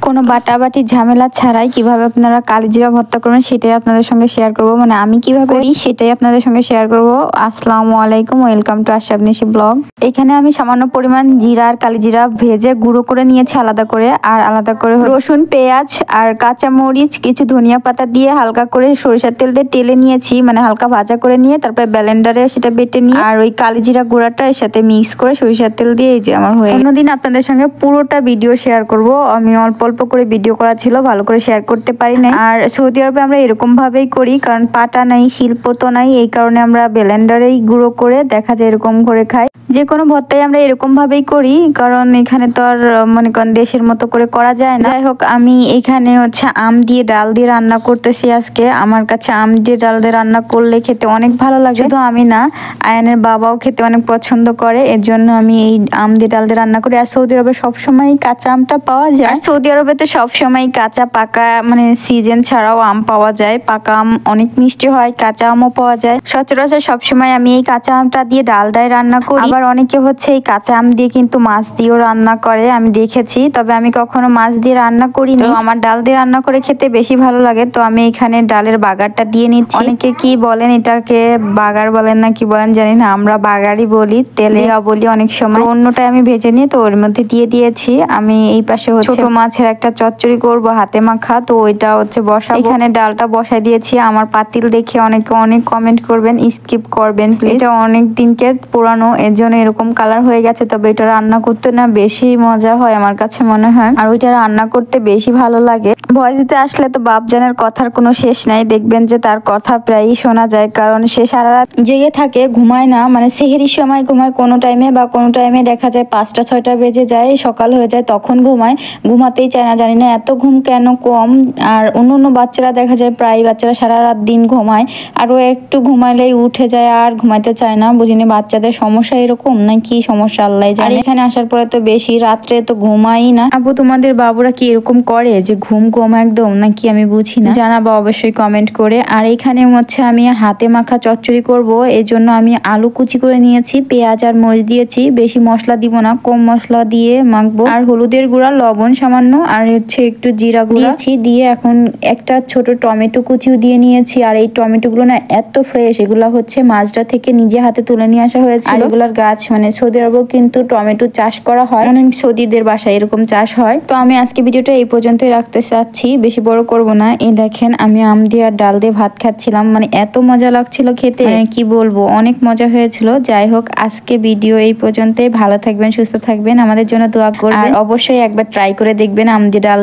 কোনো বাটাবাটি ঝামেলা ছাড়াই কিভাবে আপনারা কালিজিরা ভর্তা করবেন সেটাই আপনাদের সঙ্গে শেয়ার করব। মানে আমি কিভাবে করি সেটাই আপনাদের সঙ্গে শেয়ার করব। আসসালামু আলাইকুম, welcome to Ashraf Nishi blog. এখানে আমি সামান্য পরিমাণ জিরা আর কালিজিরা ভেজে গুঁড়ো করে নিয়েছি আলাদা করে, আর আলাদা করে রসুন, পেঁয়াজ আর কাঁচা মরিচ, কিছু ধনিয়া পাতা দিয়ে হালকা করে সরিষার তেল দিয়ে টেলে নিয়েছি, মানে হালকা ভাজা করে নিয়ে তারপরে ব্লেন্ডারে সেটা বেটে নিয়ে আর ওই কালিজিরা গুঁড়াটা এর সাথে মিক্স করে সরিষার তেল দিয়ে এই যে আমার হয়ে। অন্যদিন আপনাদের সঙ্গে পুরোটা ভিডিও শেয়ার করব। আমি অল্প অল্প করে ভিডিও করা ছিল, ভালো করে শেয়ার করতে পারি নাই। আর সৌদি আরবে আমরা এরকম ভাবেই করি, কারণ পাটা নাই, শিল্প তো নাই, এই কারণে আমরা ব্লেন্ডারেই গুঁড়ো করে দেখা যায় এরকম করে খাই। যে কোনো ভর্তাই আমরা এরকম ভাবেই করি, কারণ এখানে তো আর মনে করেন দেশের মতো করে করা যায় না। যাই হোক, আমি এখানে হচ্ছে আম দিয়ে ডাল দিয়ে রান্না করতেছি আজকে। আমার কাছে আম দিয়ে ডাল দিয়ে রান্না করলে খেতে অনেক ভালো লাগে। শুধু আমি না, আয়ানের বাবাও খেতে অনেক পছন্দ করে, এর জন্য আমি এই আম দিয়ে ডাল দিয়ে রান্না করি। আর সৌদি আরবে সবসময় কাঁচা আমটা পাওয়া যায়। সৌদি আরবে তো সবসময় কাঁচা পাকা মানে সিজন ছাড়াও আম পাওয়া যায়। পাকা আম অনেক মিষ্টি হয়, কাঁচা আমও পাওয়া যায়। সচরাচর সবসময় আমি এই কাঁচা আমটা দিয়ে ডালটাই রান্না করি। আবার অনেকে হচ্ছে এই কাঁচা আম দিয়ে কিন্তু মাছ দিয়েও রান্না করে, আমি দেখেছি। তবে আমি কখনো মাছ দিয়ে রান্না করিনি। আমার ডাল দিয়ে রান্না করে খেতে বেশি ভালো লাগে। তো আমি এখানে ডালের বাগারটা দিয়ে নিচ্ছি। অনেকে কি বলেন, এটাকে বাগার বলেন না কি বলেন জানি না, আমরা বাগারই বলি, তেলে বলি অনেক সময়। অন্যটাই আমি ভেজে নিয়ে তো ওর মধ্যে দিয়ে দিয়েছি। আমি এই পাশে হচ্ছে ছোট মাছের একটা চচ্চড়ি করব হাতে মাখা, তো ওইটা হচ্ছে বসাবো। এখানে ডালটা বসাই দিয়েছি। আমার পাতিল দেখে অনেকে অনেক কমেন্ট করবেন, স্কিপ করবেন প্লিজ। এটা অনেক দিনকে পুরানো, এর জন্য এরকম কালার হয়ে গেছে। তবে এটা রান্না করতে না বেশি মজা হয় আমার কাছে মনে হয়, আর ওইটা রান্না করতে বেশি ভালো লাগে। ভয়েস দিতে আসলে তো বাপজানের কথার কোনো শেষ নাই, দেখবেন যে তার কথা প্রায়ই শোনা যায়, কারণ সে সারা রাত জেগে থাকে, ঘুমায় না। মানে সেহেরির সময় ঘুমায় কোনো টাইমে, বা কোনো টাইমে দেখা যায় 5টা 6টা বেজে যায়, সকাল হয়ে যায়, তখন ঘুমায়। ঘুমাতেই চায় না, জানি না এত ঘুম কেন কম। আর অন্য বাচ্চারা দেখা যায় প্রায় বাচ্চারা সারা রাত দিন ঘুমায়, আর ও একটু ঘুমাইলেই উঠে যায় আর ঘুমাইতে চায় না। বুঝিনি বাচ্চাদের সমস্যা এরকম না কি সমস্যা আল্লাহ জানে। এখানে আসার পরে তো বেশি রাত্রে তো ঘুমাই না। আপু তোমাদের বাবুরা কি এরকম করে যে ঘুম কম একদম নাকি, আমি বুঝি না, জানাবো অবশ্যই কমেন্ট করে। আর এখানে হচ্ছে আমি হাতে মাখা চচ্চড়ি করব, এই জন্য আমি আলু কুচি করে নিয়েছি, পেঁয়াজ আর মরিচ দিয়েছি। বেশি মশলা দিব না, কম মশলা দিয়ে মাখবো। আর হলুদের গুঁড়া, লবণ সামান্য, আর হচ্ছে একটু জিরা গুঁড়া দিয়ে এখন একটা ছোট টমেটো কুচিও দিয়ে নিয়েছি। আর এই টমেটো গুলো না এত ফ্রেশ, এগুলা হচ্ছে মাছটা থেকে নিজে হাতে তুলে নিয়ে আসা হয়েছে। আর এগুলার গাছ মানে সৌদি আরবেও কিন্তু টমেটো চাষ করা হয়, অনেক সৌদিদের বাসায় এরকম চাষ হয়। তো আমি আজকে ভিডিওটা এই পর্যন্তই রাখতে চাচ্ছি, বেশি বড় করব না। এই দেখেন আমি আম দিয়ে আর ডাল দিয়ে ভাত খাচ্ছিলাম, মানে এত মজা লাগছিল খেতে, কি বলবো, অনেক মজা হয়েছিল। যাই হোক, আজকে ভিডিও এই পর্যন্তই। ভালো থাকবেন, সুস্থ থাকবেন, আমাদের জন্য দোয়া করবেন, আর অবশ্যই একবার ট্রাই করে দেখবেন আম দিয়ে ডাল।